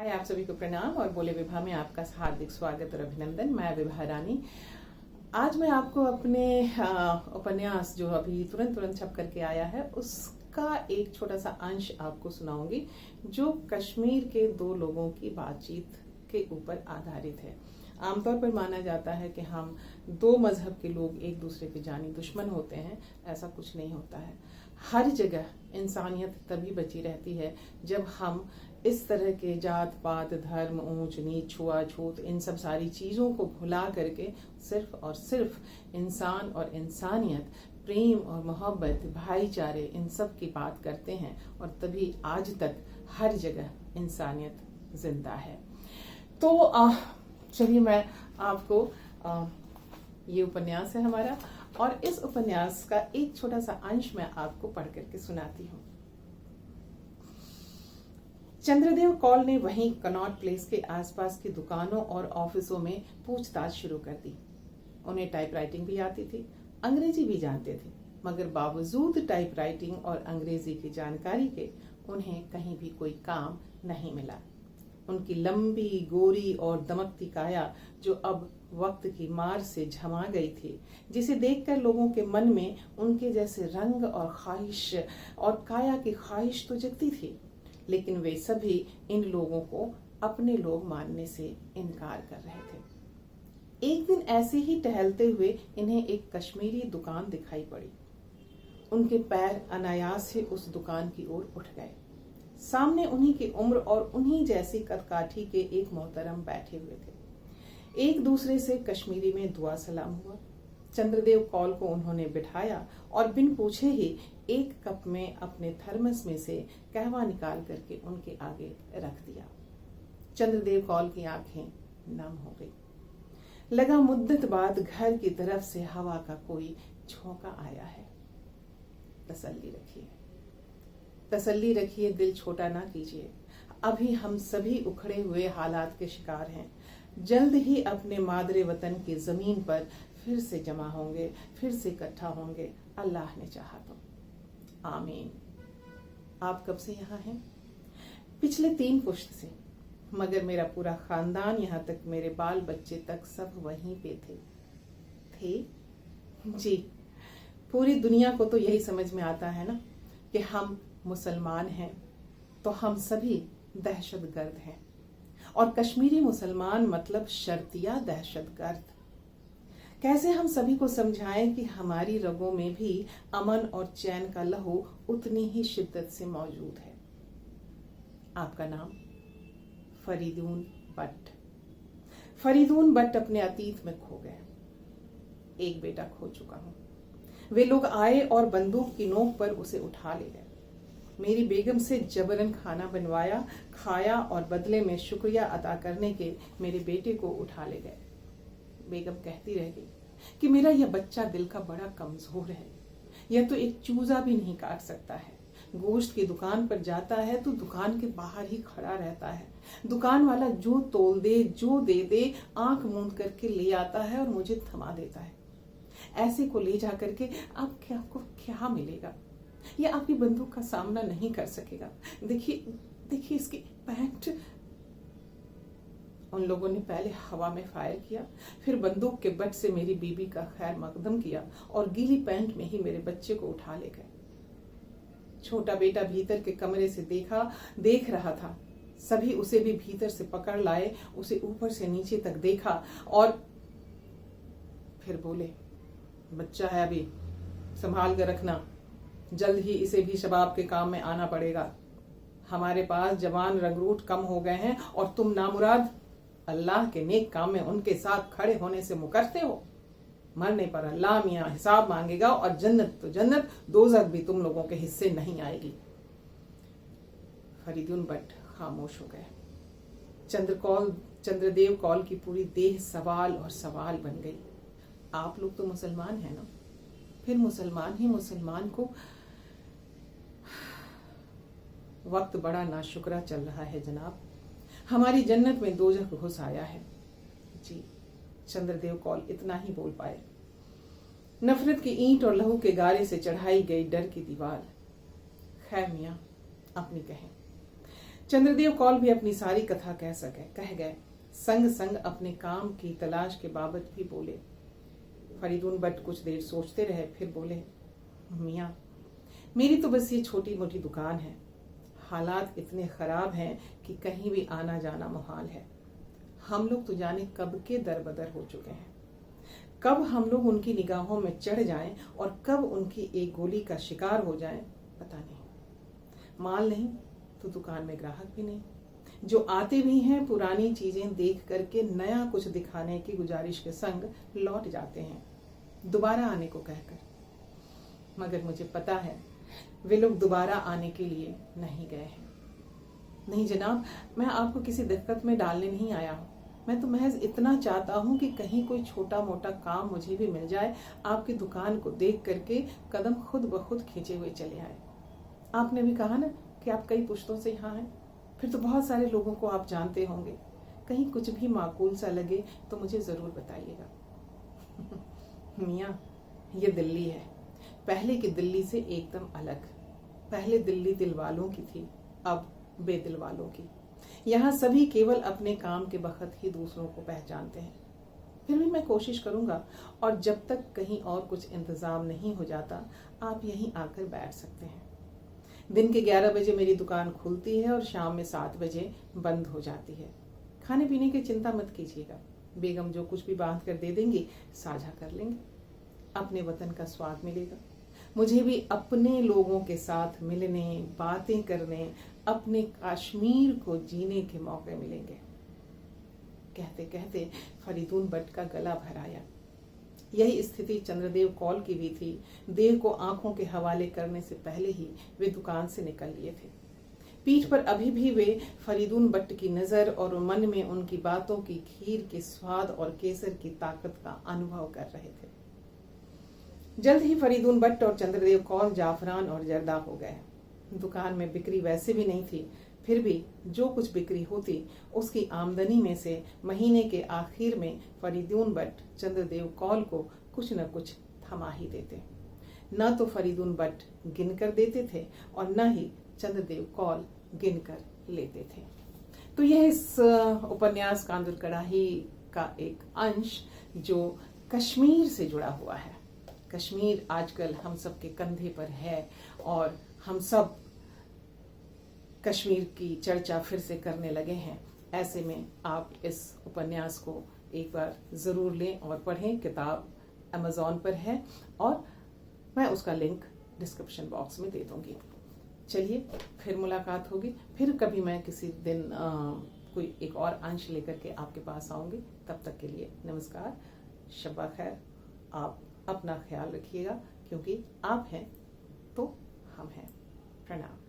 हाय, आप सभी को प्रणाम और बोले विभा में आपका हार्दिक स्वागत और अभिनंदन। मैं विभा रानी। आज मैं आपको अपने उपन्यास जो अभी तुरंत छप करके आया है उसका एक छोटा सा अंश आपको सुनाऊंगी, जो कश्मीर के दो लोगों की बातचीत के ऊपर आधारित है। आमतौर पर माना जाता है कि हम दो मजहब के लोग एक दूसरे के जानी दुश्मन होते हैं। ऐसा कुछ नहीं होता है। हर जगह इंसानियत तभी बची रहती है जब हम इस तरह के जात पात, धर्म, ऊंच नीच, छुआछूत, इन सब सारी चीज़ों को भुला करके सिर्फ और सिर्फ इंसान और इंसानियत, प्रेम और मोहब्बत, भाईचारे, इन सब की बात करते हैं। और तभी आज तक हर जगह इंसानियत जिंदा है। तो चलिए मैं आपको ये उपन्यास है हमारा, और इस उपन्यास का एक छोटा सा अंश मैं आपको पढ़ करके सुनाती हूँ। चंद्रदेव कौल ने वहीं कनॉट प्लेस के आसपास की दुकानों और ऑफिसों में पूछताछ शुरू कर दी। उन्हें टाइपराइटिंग भी आती थी, अंग्रेजी भी जानते थे, मगर बावजूद टाइपराइटिंग और अंग्रेजी की जानकारी के उन्हें कहीं भी कोई काम नहीं मिला। उनकी लंबी, गोरी और दमकती काया, जो अब वक्त की मार से झमा गई थी, जिसे देखकर लोगों के मन में उनके जैसे रंग और ख्वाहिश और काया की ख्वाहिश तो जगती थी, लेकिन वे सभी इन लोगों को अपने लोग मानने से इनकार कर रहे थे। एक दिन ऐसे ही टहलते हुए इन्हें एक कश्मीरी दुकान दिखाई पड़ी। उनके पैर अनायास ही उस दुकान की ओर उठ गए। सामने उन्हीं की उम्र और उन्हीं जैसी कदकाठी के एक मोहतरम बैठे हुए थे। एक दूसरे से कश्मीरी में दुआ सलाम हुआ। चंद्रदेव कौल को उन्होंने बिठाया और बिन पूछे ही एक कप में अपने थर्मस में से कहवा निकाल करके उनके आगे रख दिया। चंद्रदेव कौल की आंखें नम हो गई। लगा मुद्दत बाद घर की तरफ से हवा का कोई झोंका आया है। तसल्ली रखिए, दिल छोटा ना कीजिए। अभी हम सभी उखड़े हुए हालात के शिकार हैं। जल्द ही अपने मादरे वतन की जमीन पर फिर से जमा होंगे, फिर से इकट्ठा होंगे, अल्लाह ने चाहा तो। आमीन। आप कब से यहाँ हैं? पिछले 3 पुश्त से, मगर मेरा पूरा खानदान, यहाँ तक मेरे बाल बच्चे तक सब वहीं पे थे जी। पूरी दुनिया को तो यही समझ में आता है ना कि हम मुसलमान हैं तो हम सभी दहशतगर्द हैं, और कश्मीरी मुसलमान मतलब शर्तिया दहशतगर्द। कैसे हम सभी को समझाएं कि हमारी रगों में भी अमन और चैन का लहू उतनी ही शिद्दत से मौजूद है। आपका नाम? फरीदून बट। फरीदून बट अपने अतीत में खो गए। एक बेटा खो चुका हूं। वे लोग आए और बंदूक की नोक पर उसे उठा ले गए। मेरी बेगम से जबरन खाना बनवाया, खाया और बदले में शुक्रिया अदा करने के मेरे बेटे को उठा ले गए। बेगम कहती रह गई कि मेरा यह बच्चा दिल का बड़ा कमजोर है। यह तो एक चूजा भी नहीं काट सकता है। गोश्त की दुकान पर जाता है तो दुकान के बाहर ही खड़ा रहता है। दुकान वाला जो तोल दे, जो दे दे, आंख मूंद करके ले आता है और मुझे थमा देता है। ऐसे को ले जा करके आपको क्या मिलेगा? यह आपकी बंदूक का सामना नहीं कर सकेगा। देखिए इसकी पैंट। उन लोगों ने पहले हवा में फायर किया, फिर बंदूक के बट से मेरी बीबी का खैर मकदम किया और गीली पैंट में ही मेरे बच्चे को उठा ले गए। छोटा बेटा भीतर के कमरे से देख रहा था। सभी उसे भी भीतर से पकड़ लाए, उसे ऊपर से नीचे तक देखा और फिर बोले, बच्चा है अभी, संभाल कर रखना। जल्द ही इसे भी शबाब के काम में आना पड़ेगा। हमारे पास जवान रंगरूट कम हो गए हैं और तुम नामुराद अल्लाह के नेक काम में उनके साथ खड़े होने से मुकरते हो। मरने पर अल्लाह मियां हिसाब मांगेगा और जन्नत तो जन्नत, दोज़ख भी तुम लोगों के हिस्से नहीं आएगी। फरीदून बट खामोश हो गए। चंद्रदेव कौल की पूरी देह सवाल और सवाल बन गई। आप लोग तो मुसलमान हैं ना? फिर मुसलमान ही मुसलमान को। वक्त बड़ा नाशुक्रा चल रहा है जनाब। हमारी जन्नत में दोज़ख घुस आया है जी। चंद्रदेव कौल इतना ही बोल पाए। नफरत की ईंट और लहू के गारे से चढ़ाई गई डर की दीवार। खैर मियां, अपनी कहें। चंद्रदेव कौल भी अपनी सारी कथा कह गए। संग संग अपने काम की तलाश के बाबत भी बोले। फरीदून बट कुछ देर सोचते रहे, फिर बोले, मियाँ, मेरी तो बस ये छोटी मोटी दुकान है। हालात इतने खराब हैं कि कहीं भी आना जाना मुहाल है। हम लोग तो जाने कब के दरबदर हो चुके हैं। कब हम लोग उनकी निगाहों में चढ़ जाएं और कब उनकी एक गोली का शिकार हो जाएं, पता नहीं। माल नहीं तो दुकान में ग्राहक भी नहीं। जो आते भी हैं पुरानी चीजें देख करके नया कुछ दिखाने की गुजारिश के संग लौट जाते हैं, दोबारा आने को कहकर। मगर मुझे पता है वे लोग दोबारा आने के लिए नहीं गए हैं। नहीं जनाब, मैं आपको किसी दिक्कत में डालने नहीं आया हूँ। मैं तो महज इतना चाहता हूँ कि कहीं कोई छोटा मोटा काम मुझे भी मिल जाए, आपकी दुकान को देख करके कदम खुद ब खुद खींचे हुए चले आए। आपने भी कहा ना कि आप कई पुश्तों से यहाँ हैं, फिर तो बहुत सारे लोगों को आप जानते होंगे। कहीं कुछ भी माकूल सा लगे तो मुझे जरूर बताइएगा। मियाँ, ये दिल्ली है, पहले की दिल्ली से एकदम अलग। पहले दिल्ली दिल वालों की थी, अब बेदिल वालों की। यहाँ सभी केवल अपने काम के बखत ही दूसरों को पहचानते हैं। फिर भी मैं कोशिश करूंगा, और जब तक कहीं और कुछ इंतजाम नहीं हो जाता आप यहीं आकर बैठ सकते हैं। दिन के 11 बजे मेरी दुकान खुलती है और शाम में 7 बजे बंद हो जाती है। खाने पीने की चिंता मत कीजिएगा, बेगम जो कुछ भी बांध कर दे देंगी साझा कर लेंगे। अपने वतन का स्वाद मिलेगा। मुझे भी अपने लोगों के साथ मिलने, बातें करने, अपने कश्मीर को जीने के मौके मिलेंगे। कहते कहते फरीदून बट का गला भर आया। यही स्थिति चंद्रदेव कौल की भी थी। देह को आंखों के हवाले करने से पहले ही वे दुकान से निकल लिए थे। पीठ पर अभी भी वे फरीदून बट की नजर और मन में उनकी बातों की खीर के स्वाद और केसर की ताकत का अनुभव कर रहे थे। जल्द ही फरीदून बट और चंद्रदेव कौल जाफरान और जर्दा हो गए। दुकान में बिक्री वैसे भी नहीं थी, फिर भी जो कुछ बिक्री होती उसकी आमदनी में से महीने के आखिर में फरीदून बट चंद्रदेव कौल को कुछ न कुछ थमा ही देते। न तो फरीदून बट गिन कर देते थे और न ही चंद्रदेव कौल गिन कर लेते थे। तो यह इस उपन्यास कांदुर कड़ाही का एक अंश जो कश्मीर से जुड़ा हुआ है। कश्मीर आजकल हम सब के कंधे पर है और हम सब कश्मीर की चर्चा फिर से करने लगे हैं। ऐसे में आप इस उपन्यास को एक बार जरूर लें और पढ़ें। किताब अमेज़न पर है और मैं उसका लिंक डिस्क्रिप्शन बॉक्स में दे दूंगी। चलिए फिर मुलाकात होगी, फिर कभी मैं किसी दिन कोई एक और अंश लेकर के आपके पास आऊंगी। तब तक के लिए नमस्कार, शब्बा खैर। आप अपना ख्याल रखिएगा, क्योंकि आप हैं तो हम हैं। प्रणाम।